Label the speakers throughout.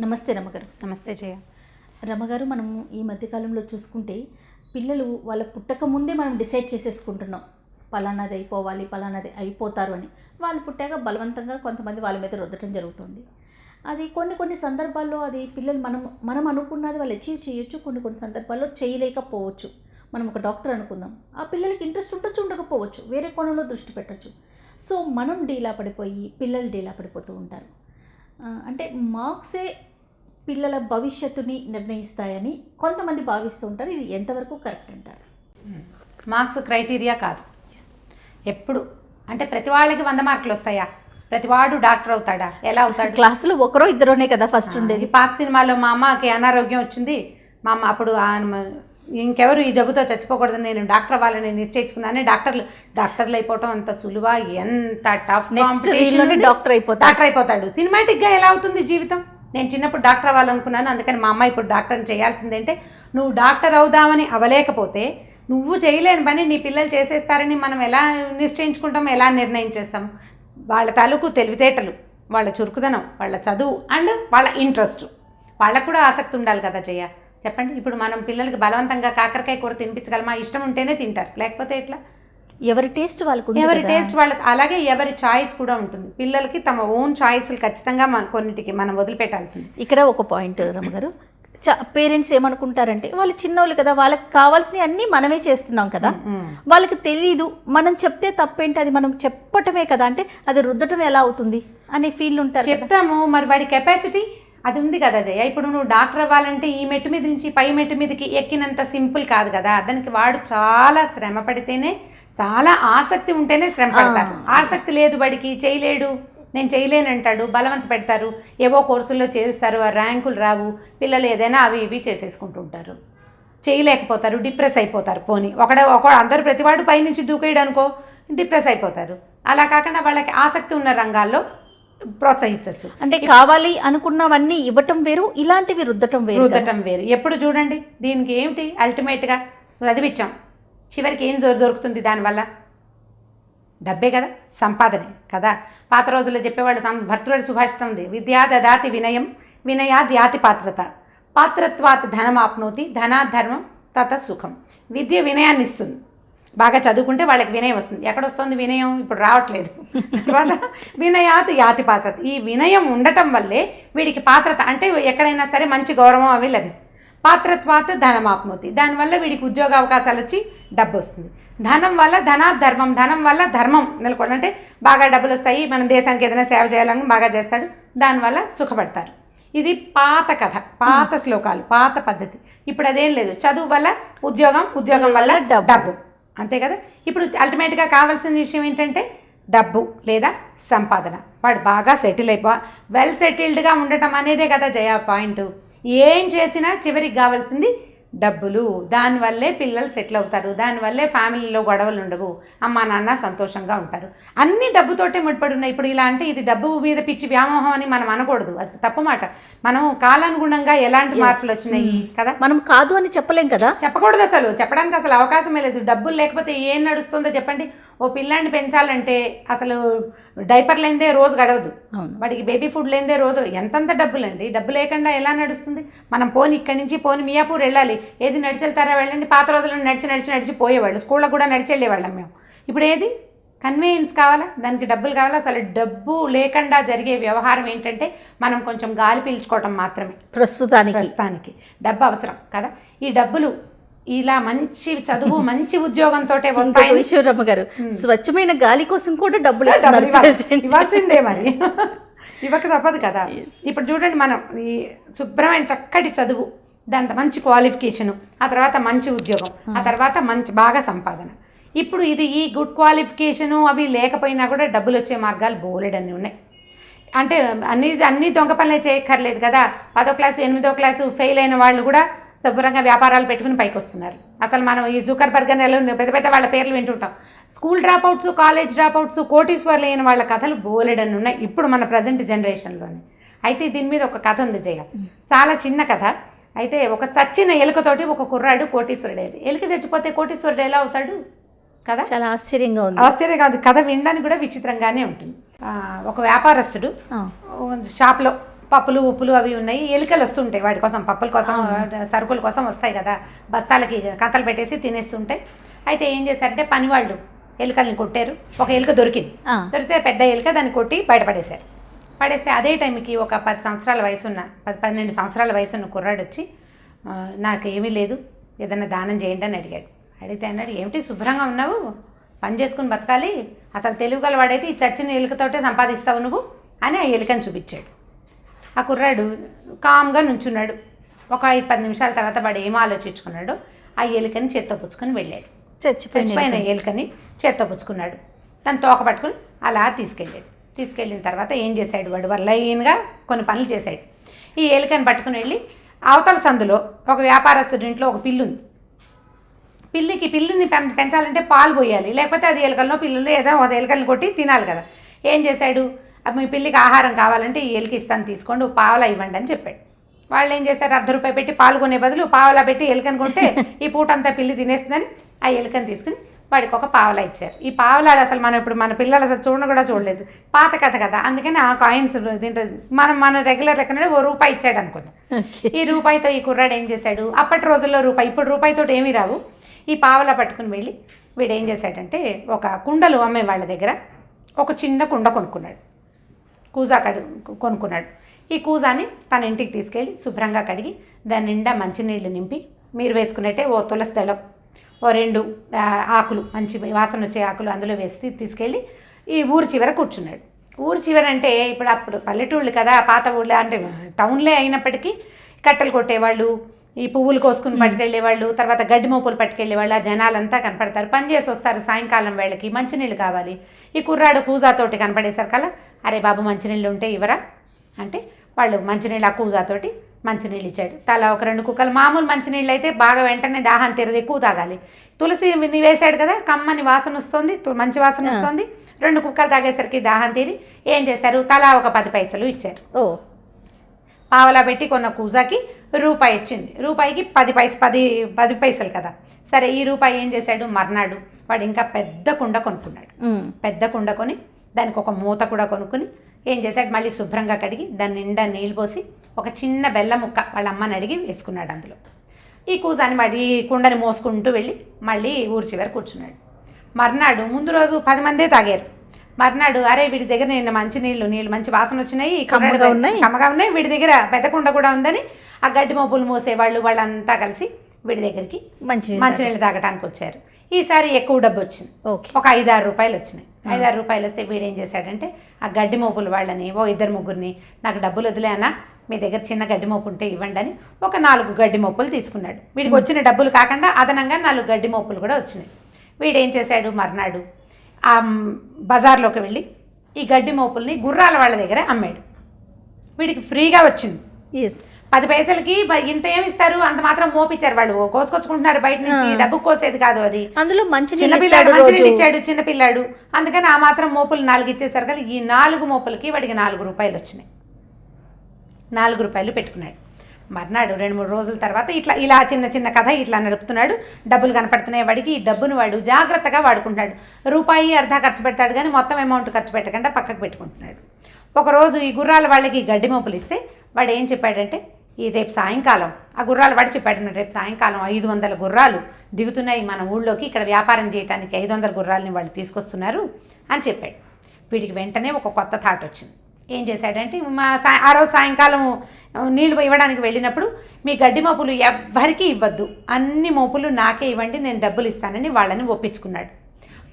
Speaker 1: నమస్తే రమగారు.
Speaker 2: నమస్తే జయ.
Speaker 1: రమగారు, మనము ఈ మధ్యకాలంలో చూసుకుంటే పిల్లలు వాళ్ళ పుట్టక ముందే మనం డిసైడ్ చేసేసుకుంటున్నాం, పలానాది అయిపోవాలి, పలానాది అయిపోతారు అని. వాళ్ళు పుట్టాక బలవంతంగా కొంతమంది వాళ్ళ మీద రుద్దటం జరుగుతుంది. అది కొన్ని సందర్భాల్లో అది పిల్లలు మనం అనుకున్నది వాళ్ళు అచీవ్ చేయొచ్చు, కొన్ని సందర్భాల్లో చేయలేకపోవచ్చు. మనం ఒక డాక్టర్ అనుకుందాం, ఆ పిల్లలకి ఇంట్రెస్ట్ ఉండొచ్చు, ఉండకపోవచ్చు, వేరే కోణంలో దృష్టి పెట్టచ్చు. సో మనం డీలా పడిపోయి పిల్లలు డీలా పడిపోతూ ఉంటారు. అంటే మార్క్సే పిల్లల భవిష్యత్తుని నిర్ణయిస్తాయని కొంతమంది భావిస్తూ ఉంటారు. ఇది ఎంతవరకు కరెక్ట్ అంటారు?
Speaker 2: మార్క్స్ క్రైటీరియా కాదు ఎప్పుడు. అంటే ప్రతి వాళ్ళకి 100 మార్కులు వస్తాయా? ప్రతివాడు డాక్టర్ అవుతాడా? ఎలా అవుతాడు?
Speaker 1: క్లాసులో ఒకరో ఇద్దరోనే కదా ఫస్ట్ ఉండేది.
Speaker 2: పాత సినిమాలో మా అమ్మకి అనారోగ్యం వచ్చింది, మా అమ్మ అప్పుడు ఇంకెవరు ఈ జబ్బుతో చచ్చిపోకూడదు, నేను డాక్టర్ అవ్వాలని నిశ్చయించుకున్నాను. డాక్టర్లు అయిపోవటం అంత సులువా? ఎంత టఫ్ కాంపిటీషన్. డాక్టర్ అయిపోతాడు. సినిమాటిక్గా ఎలా అవుతుంది జీవితం? నేను చిన్నప్పుడు డాక్టర్ అవ్వాలనుకున్నాను, అందుకని మా అమ్మ ఇప్పుడు డాక్టర్ని చేయాల్సిందేంటే, నువ్వు డాక్టర్ అవుదామని అవ్వలేకపోతే నువ్వు చేయలేని పని నీ పిల్లలు చేసేస్తారని మనం ఎలా నిశ్చయించుకుంటాం, ఎలా నిర్ణయించేస్తాం? వాళ్ళ తాలూకు తెలివితేటలు, వాళ్ళ చురుకుదనం, వాళ్ళ చదువు అండ్ వాళ్ళ ఇంట్రెస్ట్, వాళ్ళకు కూడా ఆసక్తి ఉండాలి కదా జయ. చెప్పండి, ఇప్పుడు మనం పిల్లలకి బలవంతంగా కాకరకాయ కూర తినిపించగలమా? ఇష్టం ఉంటేనే తింటారు, లేకపోతే ఎట్లా?
Speaker 1: ఎవరి టేస్ట్ వాళ్ళకు,
Speaker 2: అలాగే ఎవరి చాయిస్ కూడా ఉంటుంది. పిల్లలకి తమ ఓన్ చాయిస్లు ఖచ్చితంగా కొన్నిటికి మనం వదిలిపెట్టాల్సింది.
Speaker 1: ఇక్కడ ఒక పాయింట్ రమగారు, పేరెంట్స్ ఏమనుకుంటారంటే వాళ్ళు చిన్నోళ్ళు కదా, వాళ్ళకి కావాల్సినవి అన్నీ మనమే చేస్తున్నాం కదా, వాళ్ళకి తెలీదు, మనం చెప్తే తప్పేంటి, అది మనం చెప్పటమే కదా, అంటే అది రుద్దటం ఎలా అవుతుంది అనే ఫీల్ ఉంటారు.
Speaker 2: చెప్తాము, మరి వాడి కెపాసిటీ అది ఉంది కదా జయ. ఇప్పుడు నువ్వు డాక్టర్ అవ్వాలంటే ఈ మెట్టు మీద నుంచి పై మెట్టు మీదకి ఎక్కినంత సింపుల్ కాదు కదా. దానికి వాడు చాలా శ్రమ పడితేనే, చాలా ఆసక్తి ఉంటేనే శ్రమ పడతారు. ఆసక్తి లేదు, వాడికి చేయలేడు, నేను చేయలేనంటాడు, బలవంత పెడతారు, ఏవో కోర్సుల్లో చేరుస్తారు, ఆ ర్యాంకులు రావు, పిల్లలు ఏదైనా అవి ఇవి చేసేసుకుంటూ ఉంటారు, చేయలేకపోతారు, డిప్రెస్ అయిపోతారు. పోనీ అందరూ ప్రతివాడు పైనుంచి దూకేయడం అనుకో, డిప్రెస్ అయిపోతారు. అలా కాకుండా వాళ్ళకి ఆసక్తి ఉన్న రంగాల్లో ప్రోత్సహించవచ్చు.
Speaker 1: అంటే కావాలి అనుకున్నవన్నీ ఇవ్వటం వేరు, ఇలాంటివి రుద్దటం
Speaker 2: వేరు. ఎప్పుడు చూడండి, దీనికి ఏమిటి అల్టిమేట్గా చదివించాం, చివరికి ఏం దొరుకుతుంది దానివల్ల? డబ్బే కదా, సంపాదనే కదా. పాత రోజుల్లో చెప్పేవాళ్ళు, భర్తృహరి సుభాషితం ఉంది, విద్యా దదాతి వినయం, వినయాద్యాతి పాత్రత, పాత్రత్వాత్ ధనమాప్నోతి, ధనాత్ ధర్మం తత సుఖం. విద్య వినయాన్ని ఇస్తుంది. బాగా చదువుకుంటే వాళ్ళకి వినయం వస్తుంది. ఎక్కడొస్తుంది వినయం? ఇప్పుడు రావట్లేదు. తర్వాత వినయాత్ యాతి పాత్రత, ఈ వినయం ఉండటం వల్లే వీడికి పాత్రత, అంటే ఎక్కడైనా సరే మంచి గౌరవం అవి లభిస్తుంది. పాత్రత్వాత్ ధనమాప్నోతి, దానివల్ల వీడికి ఉద్యోగ అవకాశాలు వచ్చి డబ్బు వస్తుంది. ధనం వల్ల ధనాత్ ధర్మం, ధనం వల్ల ధర్మం నెలకొండ, అంటే బాగా డబ్బులు వస్తాయి, మన దేశానికి ఏదైనా సేవ చేయాలని బాగా చేస్తాడు, దానివల్ల సుఖపడతారు. ఇది పాత కథ, పాత శ్లోకాలు, పాత పద్ధతి. ఇప్పుడు అదేం లేదు. చదువు వల్ల ఉద్యోగం, ఉద్యోగం వల్ల డబ్బు, అంతే కదా. ఇప్పుడు అల్టిమేట్గా కావాల్సిన విషయం ఏంటంటే డబ్బు లేదా సంపాదన. వాడు బాగా సెటిల్ వెల్ సెటిల్డ్గా ఉండటం అనేదే కదా జయ పాయింట్. ఏం చేసినా చివరికి కావాల్సింది డబ్బులు. దానివల్లే పిల్లలు సెటిల్ అవుతారు, దానివల్లే ఫ్యామిలీలో గొడవలు ఉండవు, అమ్మా నాన్న సంతోషంగా ఉంటారు. అన్ని డబ్బుతోటే ముడిపడి ఉన్నాయి. ఇప్పుడు ఇలా అంటే ఇది డబ్బు మీద పిచ్చి వ్యామోహం అని మనం అనకూడదు, అది తప్పు మాట. మనం కాలానుగుణంగా ఎలాంటి మార్పులు వచ్చినాయి కదా,
Speaker 1: మనం కాదు అని చెప్పలేం కదా,
Speaker 2: చెప్పకూడదు, అసలు చెప్పడానికి అసలు అవకాశమే లేదు. డబ్బులు లేకపోతే ఏం నడుస్తుందో చెప్పండి. ఓ పిల్లాన్ని పెంచాలంటే అసలు డైపర్ లేనిదే రోజు గడవదు, వాడికి బేబీ ఫుడ్ లేనిదే రోజు, ఎంతంత డబ్బులండి. డబ్బు లేకుండా ఎలా నడుస్తుంది? మనం పోని ఇక్కడి నుంచి పోని మియాపూర్ వెళ్ళాలి, ఏది నడిచెళ్తారా వెళ్ళండి. పాత రోజుల్లో నడిచి పోయేవాళ్ళు, స్కూళ్ళకు కూడా నడిచి వెళ్ళేవాళ్ళం మేము. ఇప్పుడు ఏది కన్వీనియన్స్ కావాలా, దానికి డబ్బులు కావాలా. అసలు డబ్బు లేకుండా జరిగే వ్యవహారం ఏంటంటే మనం కొంచెం గాలి పీల్చుకోవటం మాత్రమే ప్రస్తుతానికి. డబ్బు అవసరం కదా. ఈ డబ్బులు ఇలా మంచి చదువు, మంచి ఉద్యోగంతో
Speaker 1: వస్తాయి. గారు, స్వచ్ఛమైన గాలి కోసం కూడా డబ్బులు
Speaker 2: ఇవ్వాల్సిందే, మరి ఇవ్వక తప్పదు కదా. ఇప్పుడు చూడండి, మనం ఈ శుభ్రమైన చక్కటి చదువు, దాంతో మంచి క్వాలిఫికేషను, ఆ తర్వాత మంచి ఉద్యోగం, ఆ తర్వాత బాగా సంపాదన. ఇప్పుడు ఈ గుడ్ క్వాలిఫికేషను అవి లేకపోయినా కూడా డబ్బులు వచ్చే మార్గాలు బోలెడన్ని ఉన్నాయి. అంటే అన్ని దొంగ పనులే చేయక్కర్లేదు కదా. 10వ క్లాసు 8వ క్లాసు ఫెయిల్ అయిన వాళ్ళు కూడా శుభ్రంగా వ్యాపారాలు పెట్టుకుని పైకి వస్తున్నారు. అసలు మనం ఈ జుకర్బర్గ్ పెద్ద పెద్ద వాళ్ళ పేర్లు వింటుంటాం. స్కూల్ డ్రాప్అవుట్స్, కాలేజ్ డ్రాప్అవుట్స్, కోటీశ్వర్లు అయిన వాళ్ళ కథలు బోలెడన్ని ఉన్నాయి ఇప్పుడు మన ప్రజెంట్ జనరేషన్లోనే. అయితే దీని మీద ఒక కథ ఉంది జయ, చాలా చిన్న కథ. అయితే ఒక చచ్చిన ఎలుకతోటి ఒక కుర్రాడు కోటీశ్వరుడు. ఎలుక చచ్చిపోతే కోటీశ్వరుడు ఎలా అవుతాడు కదా.
Speaker 1: చాలా ఆశ్చర్యంగా ఉంది
Speaker 2: కథ, వినడానికి కూడా విచిత్రంగానే ఉంటుంది. ఒక వ్యాపారస్తుడు షాప్లో పప్పులు ఉప్పులు అవి ఉన్నాయి, ఎలుకలు వస్తుంటాయి వాటి కోసం, పప్పుల కోసం సరుకుల కోసం వస్తాయి కదా, బస్తాలకి కంతలు పెట్టేసి తినేస్తుంటాయి. అయితే ఏం చేశారంటే పని వాళ్ళు ఎలుకల్ని కొట్టారు. ఒక ఎలుక దొరికింది, దొరికితే పెద్ద ఎలుక దాన్ని కొట్టి బయటపడేశారు. పడేస్తే అదే టైంకి ఒక 10 సంవత్సరాల వయసున్న 12 సంవత్సరాల వయసున్న కుర్రాడు వచ్చి నాకు ఏమీ లేదు, ఏదైనా దానం చేయండి అని అడిగాడు. అడిగితే అన్నాడు, ఏమిటి శుభ్రంగా ఉన్నావు, పని చేసుకుని బతకాలి, అసలు తెలివిగల వాడైతే ఈ చచ్చిన ఎలుకతోటే సంపాదిస్తావు నువ్వు అని ఆ ఎలుకని చూపించాడు. ఆ కుర్రాడు కామ్గా నుంచున్నాడు. ఒక 5-10 నిమిషాల తర్వాత వాడు ఏం ఆలోచించుకున్నాడో ఆ ఎలుకని చేత్తో పుచ్చుకొని వెళ్ళాడు. చచ్చిపోయిన ఎలుకని చేత్తో పుచ్చుకున్నాడు. తను తోక పట్టుకుని అలా తీసుకెళ్ళాడు. తీసుకెళ్ళిన తర్వాత ఏం చేశాడు వాడు, లైన్గా కొన్ని పనులు చేశాడు. ఈ ఎలుకని పట్టుకుని వెళ్ళి అవతల సందులో ఒక వ్యాపారస్తుడి ఇంట్లో ఒక పిల్లి ఉంది. పిల్లిని పెంచాలంటే పాలు పోయాలి, లేకపోతే అది ఎలుకల్లో పిల్లులు ఏదో ఒక ఎలుకల్ని కొట్టి తినాలి కదా. ఏం చేశాడు, మీ పిల్లికి ఆహారం కావాలంటే ఈ ఎలుక ఇస్తాను తీసుకోండి, పావలా ఇవ్వండి అని చెప్పాడు. వాళ్ళు ఏం చేశారు, ₹1 పెట్టి పాలు కొనే బదులు పావలా పెట్టి ఎలుకని కొంటే ఈ పూటంతా పిల్లి తినేస్తుందని ఆ ఎలుకని తీసుకుని వాడికి ఒక పావలా ఇచ్చారు. ఈ పావలాలు అసలు మనం ఇప్పుడు మన పిల్లలు అసలు కూడా చూడలేదు, పాత కథ కదా, అందుకని ఆ కాయిన్స్ దీంట్లో మన రెగ్యులర్ లెక్కనే ₹1 ఇచ్చాడు అనుకుందాం. ఈ రూపాయితో ఈ కుర్రాడు ఏం చేశాడు, అప్పటి రోజుల్లో రూపాయి, ఇప్పుడు రూపాయితో ఏమీ రావు, ఈ పావలా పట్టుకుని వెళ్ళి వీడు ఏం చేశాడంటే ఒక కుండలు అమ్మే వాళ్ళ దగ్గర ఒక చిన్న కుండ కొనుక్కున్నాడు, కూజా కొనుక్కున్నాడు. ఈ కూజాని తన ఇంటికి తీసుకెళ్ళి శుభ్రంగా కడిగి దాని నిండా మంచినీళ్ళు నింపి, మీరు వేసుకున్నట్టే ఓ తులసి దళం, ఓ 2 ఆకులు, మంచి వాసన వచ్చే ఆకులు అందులో వేసి తీసుకెళ్ళి ఈ ఊరి చివర కూర్చున్నాడు. ఊరి చివర అంటే ఇప్పుడు అప్పుడు పల్లెటూళ్ళు కదా, పాత ఊళ్ళో అంటే టౌన్లే అయినప్పటికీ కట్టెలు కొట్టేవాళ్ళు, ఈ పువ్వులు కోసుకుని పట్టుకెళ్ళేవాళ్ళు, తర్వాత గడ్డి మోపులు పట్టుకెళ్ళేవాళ్ళు, ఆ జనాలంతా కనపడతారు, పని చేసి వస్తారు సాయంకాలం వేళకి, మంచినీళ్ళు కావాలి. ఈ కుర్రాడు కూజాతోటి కనపడేసరికల్లా, అరే బాబు మంచినీళ్ళు ఉంటే ఇవ్వరా అంటే వాళ్ళు మంచినీళ్ళు ఆ కూజాతోటి మంచినీళ్ళు ఇచ్చాడు. తలా ఒక 2 కుక్కలు, మామూలు మంచినీళ్ళు అయితే బాగా వెంటనే దాహం తీరదు, ఎక్కువ తాగాలి. తులసి వేసాడు కదా, కమ్మని వాసన వస్తుంది, మంచి వాసన వస్తుంది. 2 కుక్కలు తాగేసరికి దాహం తీరి ఏం చేశారు, తలా ఒక 10 పైసలు ఇచ్చారు. పావలా పెట్టి కొన్న కూజాకి ₹1 వచ్చింది. రూపాయికి 10 పైసలు కదా. సరే ఈ రూపాయి ఏం చేశాడు, మర్నాడు వాడు ఇంకా పెద్ద కుండ కొనుక్కున్నాడు. పెద్ద కుండ కొని దానికి ఒక మూత కూడా కొనుక్కుని ఏం చేశాడు, మళ్ళీ శుభ్రంగా కడిగి దాని నిండా నీళ్ళు పోసి ఒక చిన్న బెల్లం ముక్క వాళ్ళ అమ్మని అడిగి వేసుకున్నాడు అందులో. ఈ కూజాని వాడి ఈ కుండని మోసుకుంటూ వెళ్ళి మళ్ళీ ఊరి చివర కూర్చున్నాడు. మర్నాడు ముందు రోజు 10 మందే తాగారు. మర్నాడు అరే వీడి దగ్గర నేను నీళ్ళు మంచి వాసన వచ్చినాయి, కమ్మగా ఉన్నాయి, వీడి దగ్గర పెద్ద కుండ కూడా ఉందని ఆ గడ్డి మోపులు మోసేవాళ్ళు వాళ్ళంతా కలిసి వీడి దగ్గరికి మంచినీళ్ళు తాగడానికి వచ్చారు. ఈసారి ఎక్కువ డబ్బు వచ్చింది, ఒక ₹5-6 వచ్చినాయి. ₹5-6 వస్తే వీడేం చేశాడంటే ఆ గడ్డి మోపులు వాళ్ళని ఓ 2-3 నాకు డబ్బులు వదిలే అన్న, మీ దగ్గర చిన్న గడ్డి మోపు ఉంటే ఇవ్వండి అని ఒక 4 గడ్డి మోపులు తీసుకున్నాడు. వీడికి వచ్చిన డబ్బులు కాకుండా అదనంగా 4 గడ్డి మోపులు కూడా వచ్చినాయి. వీడేం చేశాడు, మర్నాడు ఆ బజార్లోకి వెళ్ళి ఈ గడ్డి మోపుల్ని గుర్రాల వాళ్ళ దగ్గర అమ్మాడు. వీడికి ఫ్రీగా వచ్చింది. 10 పైసలకి ఇంత ఏమి ఇస్తారు, అంత మాత్రం మోపిచ్చారు వాళ్ళు, కోసుకొచ్చుకుంటున్నారు బయట నుంచి, డబ్బు కోసేది కాదు అది. అందులో చిన్నపిల్లాడు మంచినీళ్ళు ఇచ్చాడు చిన్నపిల్లాడు, అందుకని ఆ మాత్రం మోపులు 4 ఇచ్చేసారు కదా. ఈ 4 మోపులకి వాడికి ₹4 వచ్చినాయి. ₹4 పెట్టుకున్నాడు. మర్నాడు 2-3 రోజుల తర్వాత ఇలా చిన్న కథ ఇట్లా నడుపుతున్నాడు. డబ్బులు కనపడుతున్నాయి వాడికి. ఈ డబ్బును వాడు జాగ్రత్తగా వాడుకుంటాడు. ₹1.50 ఖర్చు పెడతాడు కానీ మొత్తం అమౌంట్ ఖర్చు పెట్టకుండా పక్కకు పెట్టుకుంటున్నాడు. ఒకరోజు ఈ గుర్రాల వాళ్ళకి గడ్డి మోపులు ఇస్తే వాడు ఏం చెప్పాడంటే, ఈ రేపు సాయంకాలం ఆ గుర్రాలు వాడు చెప్పాడు, రేపు సాయంకాలం 500 గుర్రాలు దిగుతున్నాయి మన ఊళ్ళోకి, ఇక్కడ వ్యాపారం చేయడానికి 500 గుర్రాలని వాళ్ళు తీసుకొస్తున్నారు అని చెప్పాడు. వీడికి వెంటనే ఒక కొత్త థాట్ వచ్చింది. ఏం చేశాడంటే ఆ రోజు సాయంకాలం నీళ్ళు ఇవ్వడానికి వెళ్ళినప్పుడు మీ గడ్డి మోపులు ఎవ్వరికీ ఇవ్వద్దు, అన్ని మోపులు నాకే ఇవ్వండి, నేను డబ్బులు ఇస్తానని వాళ్ళని ఒప్పించుకున్నాడు.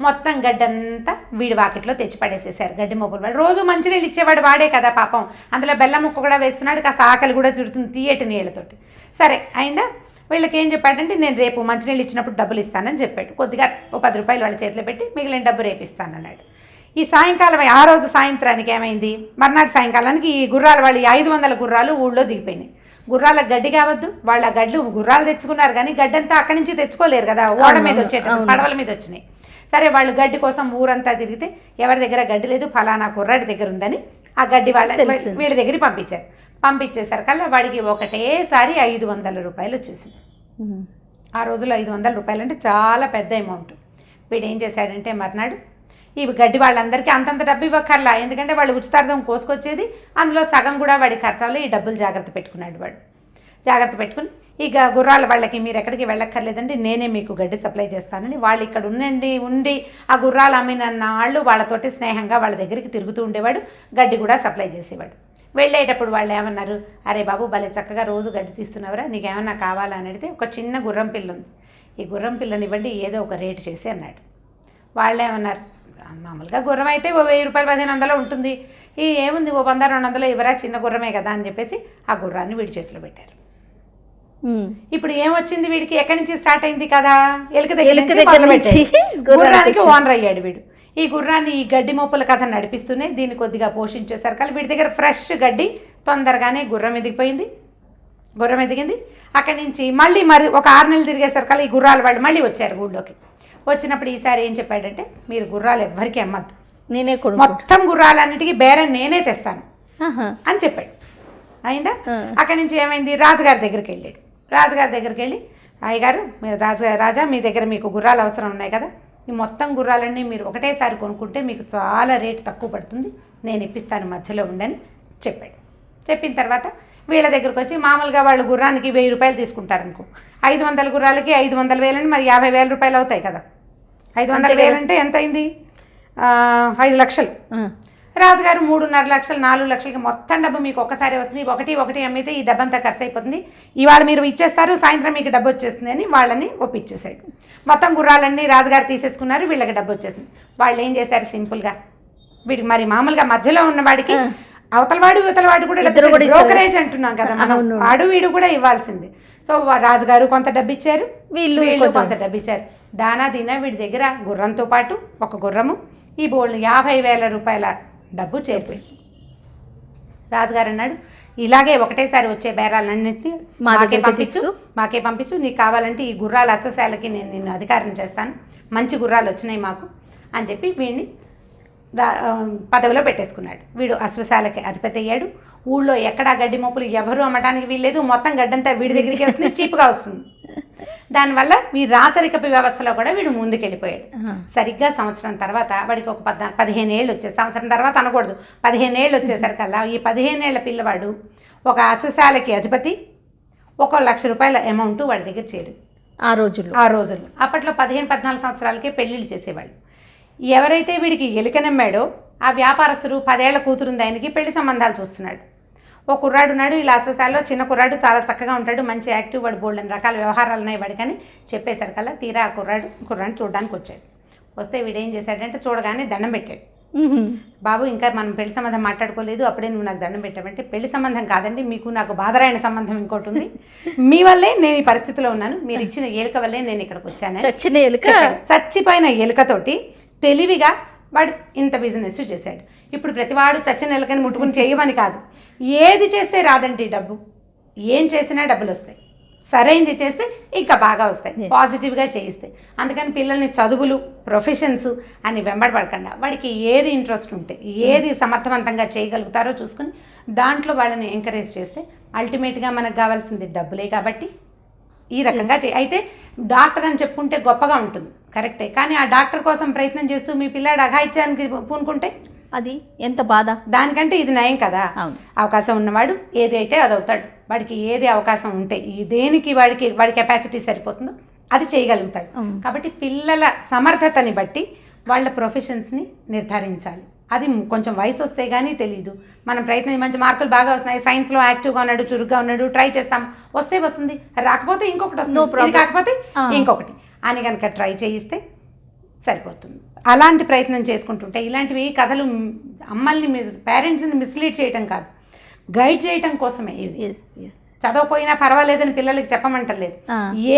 Speaker 2: మొత్తం గడ్డంతా వీడి వాకిట్లో తెచ్చి పడేసేసారు గడ్డి మోపులు. వాడు రోజు మంచినీళ్ళు ఇచ్చేవాడు వాడే కదా పాపం, అందులో బెల్లం ముక్క కూడా వేస్తున్నాడు, కాస్త ఆకలి కూడా తిడుతుంది తీయటి నీళ్ళతోటి. సరే అయిందా, వీళ్ళకి ఏం చెప్పాడంటే నేను రేపు మంచినీళ్ళు ఇచ్చినప్పుడు డబ్బులు ఇస్తానని చెప్పాడు. కొద్దిగా ఓ ₹10 వాళ్ళ చేతిలో పెట్టి మిగిలిన డబ్బు రేపు ఇస్తానన్నాడు. ఈ సాయంకాలం ఆ రోజు సాయంత్రానికి ఏమైంది, మర్నాడు సాయంకాలానికి ఈ గుర్రాల వాళ్ళు 500 గుర్రాలు ఊళ్ళో దిగిపోయినాయి. గుర్రాలకు గడ్డి కావద్దు, వాళ్ళ గుర్రాలు తెచ్చుకున్నారు కానీ గడ్డంతా అక్కడి నుంచి తెచ్చుకోలేరు కదా, ఓడ మీద వచ్చేటప్పుడు పడవల మీద వచ్చినాయి. సరే వాళ్ళు గడ్డి కోసం ఊరంతా తిరిగితే ఎవరి దగ్గర గడ్డి లేదు, ఫలానా కుర్రాడి దగ్గర ఉందని ఆ గడ్డి వీళ్ళ దగ్గరికి పంపించారు. పంపించేసరికల్లా వాడికి ఒకటేసారి ₹500 వచ్చేసింది. ఆ రోజుల్లో ₹500 అంటే చాలా పెద్ద అమౌంట్. వీడు ఏం చేశాడంటే మర్నాడు ఇవి గడ్డి వాళ్ళందరికీ అంతంత డబ్బు ఇవ్వక్కర్లా, ఎందుకంటే వాళ్ళు ఉచితార్థం కోసుకొచ్చేది, అందులో సగం కూడా వాడి ఖర్చాలు ఈ డబ్బులు జాగ్రత్త పెట్టుకున్నాడు వాడు. జాగ్రత్త పెట్టుకుని ఇక గుర్రాల వాళ్ళకి మీరు ఎక్కడికి వెళ్ళక్కర్లేదండి, నేనే మీకు గడ్డి సప్లై చేస్తానని వాళ్ళు ఇక్కడ ఉండి ఆ గుర్రాలు అమ్మిన నాళ్ళు వాళ్ళతోటి స్నేహంగా వాళ్ళ దగ్గరికి తిరుగుతూ ఉండేవాడు, గడ్డి కూడా సప్లై చేసేవాడు. వెళ్ళేటప్పుడు వాళ్ళు ఏమన్నారు, అరే బాబు భలే చక్కగా రోజు గడ్డి తీస్తున్నావురా, నీకేమన్నా కావాలా అని అడిగితే ఒక చిన్న గుర్రం పిల్ల ఉంది, ఈ గుర్రం పిల్లనివ్వండి ఏదో ఒక రేటు చేసి అన్నాడు. వాళ్ళు ఏమన్నారు, మామూలుగా గుర్రం అయితే ఓ 1000 రూపాయలు 1500 ఉంటుంది, ఈ ఏముంది ఓ 100-200 ఇవ్వరా, చిన్న గుర్రమే కదా అని చెప్పేసి ఆ గుర్రాన్ని వీడి చేతిలో పెట్టారు. ఇప్పుడు ఏమొచ్చింది వీడికి, ఎక్కడి నుంచి స్టార్ట్ అయింది కదా, ఎలుక దగ్గర నుంచి గుర్రానికి ఓనర్ అయ్యాడు వీడు. ఈ గుర్రాన్ని ఈ గడ్డి మోపుల కథ నడిపిస్తూనే దీన్ని కొద్దిగా పోషించేసరికి కానీ వీడి దగ్గర ఫ్రెష్ గడ్డి తొందరగానే గుర్రం ఎదిగింది. అక్కడి నుంచి మళ్ళీ ఒక 6 నెలలు తిరిగేసరికి ఈ గుర్రాల వాళ్ళు మళ్ళీ వచ్చారు ఊళ్ళోకి. వచ్చినప్పుడు ఈసారి ఏం చెప్పాడంటే, మీరు గుర్రాలు ఎవ్వరికీ అమ్మద్దు,
Speaker 1: నేనే
Speaker 2: మొత్తం గుర్రాలన్నిటికీ బేరం నేనే తెస్తాను అని చెప్పాడు. అయిందా? అక్కడి నుంచి ఏమైంది, రాజుగారి దగ్గరికి వెళ్ళాడు. రాజుగారి దగ్గరికి వెళ్ళి, అయ్యగారు రాజా మీ దగ్గర మీకు గుర్రాలు అవసరం ఉన్నాయి కదా, ఈ మొత్తం గుర్రాలన్నీ మీరు ఒకటేసారి కొనుక్కుంటే మీకు చాలా రేటు తక్కువ పడుతుంది, నేను ఇప్పిస్తాను మధ్యలో ఉండని చెప్పాడు. చెప్పిన తర్వాత వీళ్ళ దగ్గరకు వచ్చి మామూలుగా వాళ్ళు గుర్రానికి 1000 రూపాయలు తీసుకుంటారు అనుకో, 500 గుర్రాలకి 500,000 అని మరి 50,000 రూపాయలు అవుతాయి కదా. 500,000 అంటే ఎంత అయింది, 5 లక్షలు. రాజుగారు 3.5 లక్షలు 4 లక్షలకి మొత్తం డబ్బు మీకు ఒక్కసారి వస్తుంది, ఒకటి అమ్మితే ఈ డబ్బంతా ఖర్చు అయిపోతుంది, ఇవాళ మీరు ఇచ్చేస్తారు, సాయంత్రం మీకు డబ్బు వచ్చేస్తుంది అని వాళ్ళని ఒప్పించేశాడు. మొత్తం గుర్రాలన్నీ రాజుగారు తీసేసుకున్నారు, వీళ్ళకి డబ్బు వచ్చేసింది. వాళ్ళు ఏం చేశారు, సింపుల్గా వీడికి మరి మామూలుగా మధ్యలో ఉన్నవాడికి అవతలవాడు కూడా బ్రోకరేజ్ అంటున్నాం కదా మనం, వాడు వీడు కూడా ఇవ్వాల్సింది. సో రాజుగారు కొంత డబ్బు ఇచ్చారు, వీళ్ళు కొంత డబ్బు ఇచ్చారు. దానా దీనా వీడి దగ్గర గుర్రంతో పాటు ఒక గుర్రము, ఈ బోల్డ్ 50,000 రూపాయల డబ్బు చేరిపోయింది. రాజుగారు అన్నాడు, ఇలాగే ఒకటేసారి వచ్చే బేరాలన్నింటినీ మాకే పంపించు, నీకు కావాలంటే ఈ గుర్రాల అశ్వశాలకి నేను నిన్ను అధికారం చేస్తాను, మంచి గుర్రాలు వచ్చినాయి మాకు అని చెప్పి వీడిని పదవిలో పెట్టేసుకున్నాడు. వీడు అశ్వశాలకి అధిపతి అయ్యాడు. ఊళ్ళో ఎక్కడా గడ్డి మోపులు ఎవరు అమ్మటానికి వీల్లేదు, మొత్తం గడ్డంతా వీడి దగ్గరికి వస్తుంది, చీప్గా వస్తుంది. దానివల్ల ఈ రాచరికపు వ్యవస్థలో కూడా వీడు ముందుకెళ్ళిపోయాడు. సరిగ్గా సంవత్సరం తర్వాత వాడికి ఒక 15 ఏళ్ళు వచ్చేది, సంవత్సరం తర్వాత అనకూడదు, 15 ఏళ్ళు వచ్చేసరికల్లా ఈ 15 ఏళ్ల పిల్లవాడు ఒక అశ్వశాలకి అధిపతి, 1 లక్ష రూపాయల అమౌంట్ వాడి దగ్గర చేరింది ఆ రోజుల్లో. అప్పట్లో 15-14 సంవత్సరాలకే పెళ్ళిళ్ళు చేసేవాళ్ళు. ఎవరైతే వీడికి ఎలుకనమ్మాడో ఆ వ్యాపారస్తుడు 10 ఏళ్ల కూతురుంది, ఆయనకి పెళ్లి సంబంధాలు చూస్తున్నాడు. ఓ కుర్రాడు ఉన్నాడు ఈ అశ్వశాలలో, చిన్న కుర్రాడు, చాలా చక్కగా ఉంటాడు, మంచి యాక్టివ్, వాడు బోల్డెన్ రకాల వ్యవహారాలు ఉన్నాయి వాడికని చెప్పేసరికల్లా తీరా ఆ కుర్రాడిని చూడడానికి వచ్చాడు. వస్తే వీడేం చేశాడంటే చూడగానే దండం పెట్టాడు. బాబు ఇంకా మనం పెళ్లి సంబంధం మాట్లాడుకోలేదు, అప్పుడే నువ్వు నాకు దండం పెట్టావంటే, పెళ్లి సంబంధం కాదండి, మీకు నాకు బాధరాయణ సంబంధం ఇంకోటి ఉంది, మీ వల్లే నేను ఈ పరిస్థితిలో ఉన్నాను, మీరు ఇచ్చిన ఎలుక వల్లే నేను ఇక్కడికి వచ్చాను. చచ్చిపోయిన ఎలుకతోటి తెలివిగా వాడు ఇంత బిజినెస్ చేశాడు. ఇప్పుడు ప్రతివాడు చచ్చిన ఎలుకని ముట్టుకుని చేయమని కాదు, ఏది చేస్తే రాదంటే డబ్బు, ఏం చేసినా డబ్బులు వస్తాయి, సరైనది చేస్తే ఇంకా బాగా వస్తాయి, పాజిటివ్గా చేయిస్తే. అందుకని పిల్లల్ని చదువులు, ప్రొఫెషన్స్ అని వెంబడపడకుండా వాడికి ఏది ఇంట్రెస్ట్ ఉంటే, ఏది సమర్థవంతంగా చేయగలుగుతారో చూసుకుని దాంట్లో వాళ్ళని ఎంకరేజ్ చేస్తే అల్టిమేట్గా మనకు కావాల్సింది డబ్బులే. కాబట్టి ఈ రకంగా అయితే డాక్టర్ అని చెప్పుకుంటే గొప్పగా ఉంటుంది, కరెక్టే, కానీ ఆ డాక్టర్ కోసం ప్రయత్నం చేస్తూ మీ పిల్లాడు అఘాయిత్యానికి పూనుకుంటే
Speaker 1: అది ఎంత బాధ.
Speaker 2: దానికంటే ఇది నయం కదా. అవకాశం ఉన్నవాడు ఏది అయితే అది అవుతాడు, వాడికి ఏది అవకాశం ఉంటే దేనికి వాడి కెపాసిటీ సరిపోతుందో అది చేయగలుగుతాడు. కాబట్టి పిల్లల సమర్థతని బట్టి వాళ్ళ ప్రొఫెషన్స్ని నిర్ధారించాలి. అది కొంచెం వయసు వస్తే కానీ తెలియదు. మనం ప్రయత్నం, మంచి మార్కులు బాగా వస్తున్నాయి, సైన్స్లో యాక్టివ్గా ఉన్నాడు, చురుగ్గా ఉన్నాడు, ట్రై చేస్తాం, వస్తే వస్తుంది, రాకపోతే ఇంకొకటి వస్తుంది, ఇది కాకపోతే ఇంకొకటి అని కనుక ట్రై చేయిస్తే సరిపోతుంది. అలాంటి ప్రయత్నం చేసుకుంటుంటే ఇలాంటివి కథలు అమ్మల్ని, పేరెంట్స్ని మిస్లీడ్ చేయటం కాదు, గైడ్ చేయటం కోసమే. ఇది చదవపోయినా పర్వాలేదని పిల్లలకి చెప్పమంటలేదు,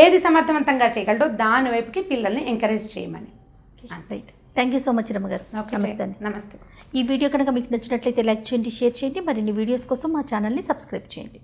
Speaker 2: ఏది సమర్థవంతంగా చేయగలడో దాని వైపుకి పిల్లల్ని ఎంకరేజ్ చేయమని.
Speaker 1: Right. Thank you so much రమ్మ గారు.
Speaker 2: నమస్తే.
Speaker 1: ఈ వీడియో కనుక మీకు నచ్చినట్లయితే లైక్ చేయండి, షేర్ చేయండి. మరిన్ని వీడియోస్ కోసం మా ఛానల్ని సబ్స్క్రైబ్ చేయండి.